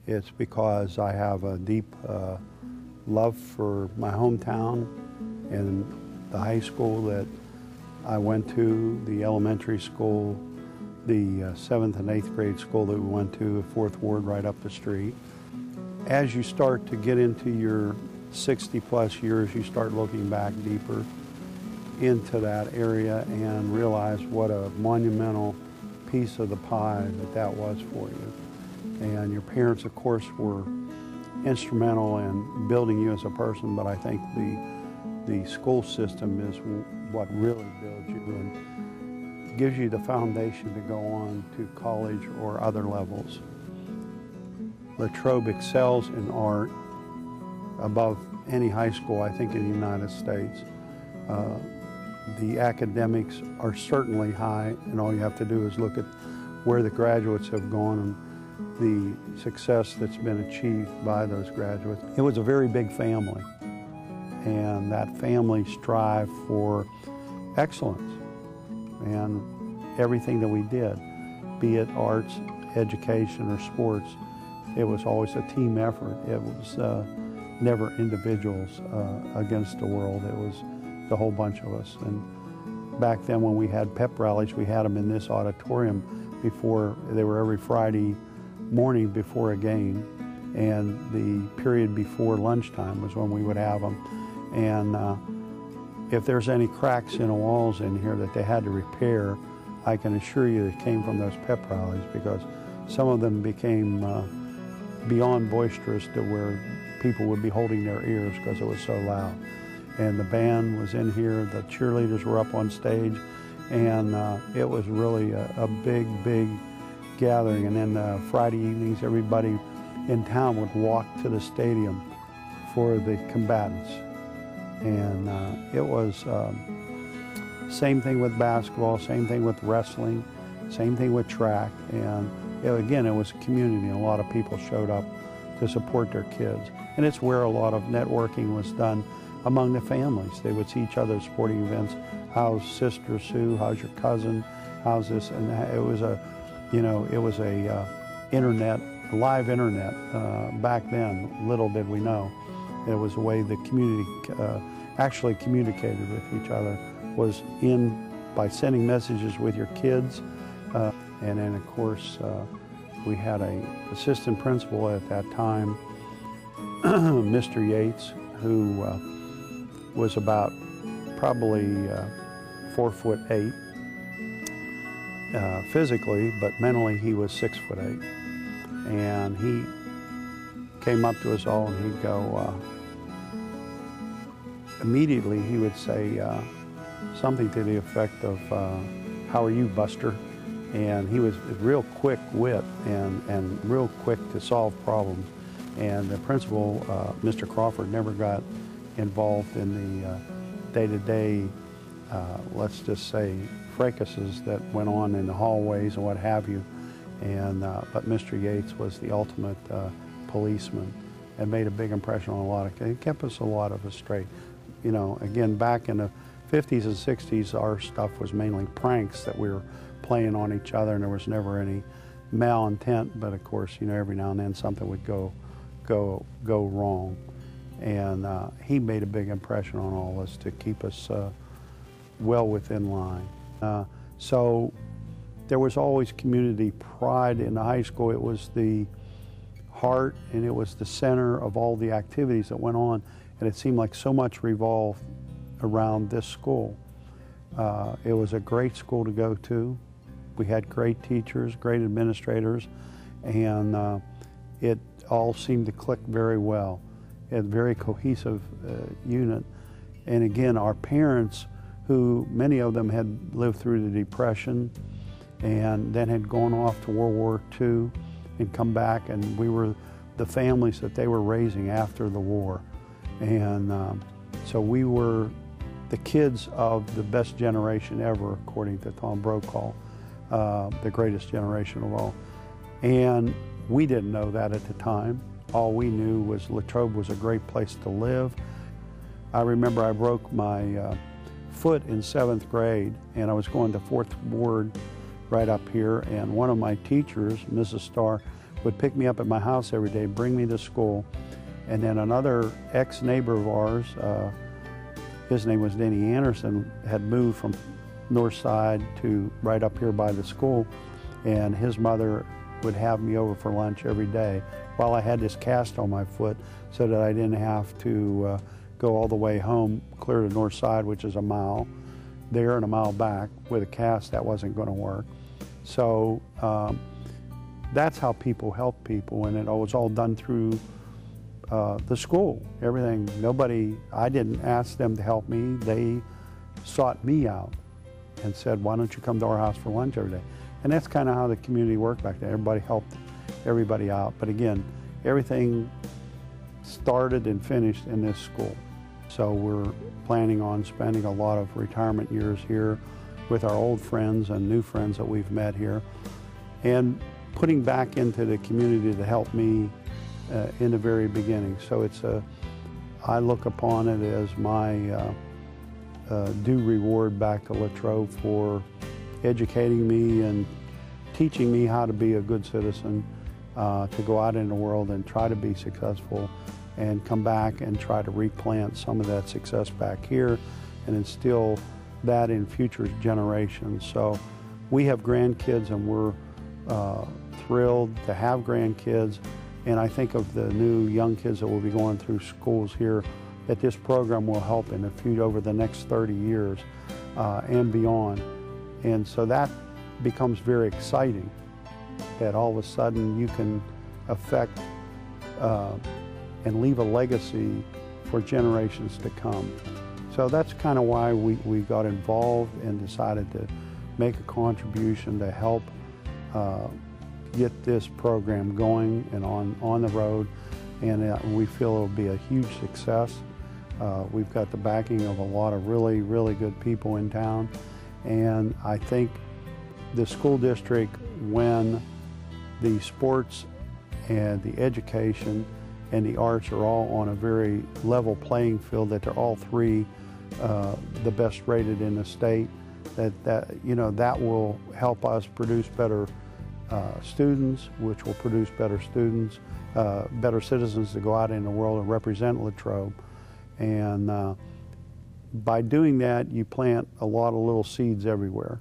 It's because I have a deep love for my hometown and the high school that I went to, the elementary school, the 7th and 8th grade school that we went to, 4th Ward right up the street. As you start to get into your 60-plus years, you start looking back deeper into that area and realize what a monumental piece of the pie that was for you. And your parents, of course, were instrumental in building you as a person, but I think the school system is what really builds you and gives you the foundation to go on to college or other levels. Latrobe excels in art above any high school, I think, in the United States. The academics are certainly high, and all you have to do is look at where the graduates have gone and the success that's been achieved by those graduates. It was a very big family, and that family strived for excellence and everything that we did, be it arts, education, or sports. It was always a team effort. It was never individuals against the world. It was the whole bunch of us. And back then when we had pep rallies, we had them in this auditorium before. They were every Friday morning before a game, and the period before lunchtime was when we would have them. And if there's any cracks in the walls in here that they had to repair, I can assure you it came from those pep rallies, because some of them became beyond boisterous to where people would be holding their ears because it was so loud. And the band was in here, the cheerleaders were up on stage, and it was really a big, big gathering. And then Friday evenings, everybody in town would walk to the stadium for the combatants. And it was same thing with basketball, same thing with wrestling, same thing with track. And again, it was a community, and a lot of people showed up to support their kids. And it's where a lot of networking was done among the families. They would see each other at sporting events. How's Sister Sue? How's your cousin? How's this? And it was a, it was a live internet back then. Little did we know. It was a way the community actually communicated with each other, was by sending messages with your kids. And then, of course, we had an assistant principal at that time, Mr. Yates, who was about probably 4'8" physically, but mentally he was 6'8". And he came up to us all and he'd go, immediately he would say something to the effect of, "How are you, Buster?" And he was real quick wit and real quick to solve problems. And the principal, Mr. Crawford, never got involved in the day-to-day, let's just say, fracases that went on in the hallways and what have you. And but Mr. Yates was the ultimate policeman and made a big impression on a lot of kids. It kept a lot of us straight. Again, back in the 50s and 60s, our stuff was mainly pranks that we were playing on each other, and there was never any malintent. But of course, every now and then something would go wrong. And he made a big impression on all of us to keep us well within line. So there was always community pride in the high school. It was the heart, and it was the center of all the activities that went on, and it seemed like so much revolved around this school. It was a great school to go to. We had great teachers, great administrators, and it all seemed to click very well. It had a very cohesive unit. And again, our parents, who many of them had lived through the Depression and then had gone off to World War II and come back, and we were the families that they were raising after the war. And so we were the kids of the best generation ever, according to Tom Brokaw, the greatest generation of all. And we didn't know that at the time. All we knew was Latrobe was a great place to live. I remember I broke my foot in 7th grade, and I was going to 4th Ward right up here, and one of my teachers, Mrs. Starr, would pick me up at my house every day, bring me to school. And then another ex-neighbor of ours, his name was Denny Anderson, had moved from North Side to right up here by the school, and his mother would have me over for lunch every day while I had this cast on my foot so that I didn't have to go all the way home, clear to North Side, which is a mile there and a mile back. With a cast, that wasn't going to work. So that's how people help people, and it was all done through the school. Everything, I didn't ask them to help me. They sought me out and said, why don't you come to our house for lunch every day? And that's kind of how the community worked back then. Everybody helped everybody out. But again, everything started and finished in this school. So we're planning on spending a lot of retirement years here with our old friends and new friends that we've met here, and putting back into the community to help me in the very beginning. So I look upon it as my due reward back to Latrobe for educating me and teaching me how to be a good citizen, to go out in the world and try to be successful and come back and try to replant some of that success back here and instill that in future generations. So we have grandkids, and we're thrilled to have grandkids. And I think of the new young kids that will be going through schools here, that this program will help in the future over the next 30 years and beyond. And so that becomes very exciting, that all of a sudden you can affect and leave a legacy for generations to come. So that's kind of why we got involved and decided to make a contribution to help get this program going and on the road. And we feel it will be a huge success. We've got the backing of a lot of really, really good people in town. And I think the school district, when the sports and the education and the arts are all on a very level playing field, that they're all three the best rated in the state, that will help us produce better students, which will produce better students, better citizens to go out in the world and represent Latrobe. And by doing that, you plant a lot of little seeds everywhere.